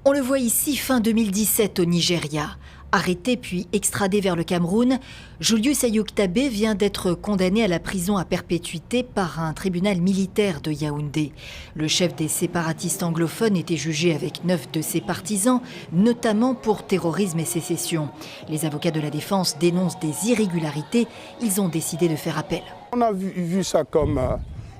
On le voit ici fin 2017 au Nigeria. Arrêté puis extradé vers le Cameroun, Julius Ayuk-Tabe vient d'être condamné à la prison à perpétuité par un tribunal militaire de Yaoundé. Le chef des séparatistes anglophones était jugé avec 9 de ses partisans, notamment pour terrorisme et sécession. Les avocats de la défense dénoncent des irrégularités. Ils ont décidé de faire appel. On a vu ça comme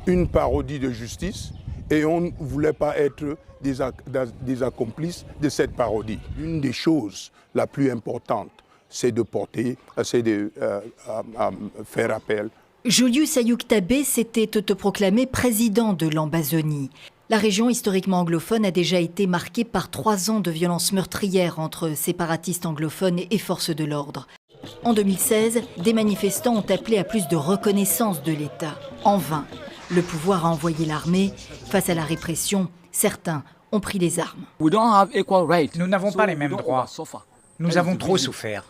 une parodie de justice et on ne voulait pas être des accomplices de cette parodie. Une des choses la plus importante, c'est de faire appel. Julius Ayuk-Tabe s'était autoproclamé président de l'Ambazonie. La région historiquement anglophone a déjà été marquée par 3 ans de violences meurtrières entre séparatistes anglophones et forces de l'ordre. En 2016, des manifestants ont appelé à plus de reconnaissance de l'État. En vain, le pouvoir a envoyé l'armée. Face à la répression, certains ont pris les armes. Nous n'avons pas les mêmes droits. Nous avons trop souffert.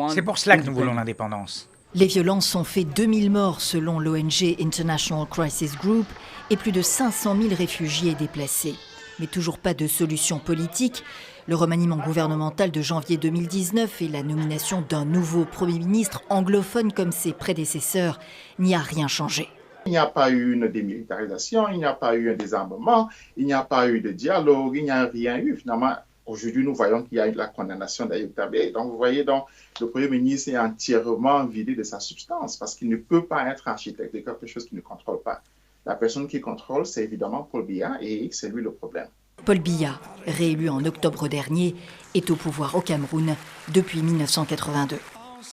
C'est pour cela que nous voulons l'indépendance. Les violences ont fait 2000 morts selon l'ONG International Crisis Group et plus de 500 000 réfugiés déplacés. Mais toujours pas de solution politique. Le remaniement gouvernemental de janvier 2019 et la nomination d'un nouveau Premier ministre anglophone comme ses prédécesseurs n'y a rien changé. Il n'y a pas eu une démilitarisation, il n'y a pas eu un désarmement, il n'y a pas eu de dialogue, il n'y a rien eu. Finalement, aujourd'hui, nous voyons qu'il y a eu la condamnation d'Ayuk-Tabe. Donc, vous voyez, donc, le Premier ministre est entièrement vidé de sa substance parce qu'il ne peut pas être architecte de quelque chose qu'il ne contrôle pas. La personne qui contrôle, c'est évidemment Paul Biya et c'est lui le problème. Paul Biya, réélu en octobre dernier, est au pouvoir au Cameroun depuis 1982.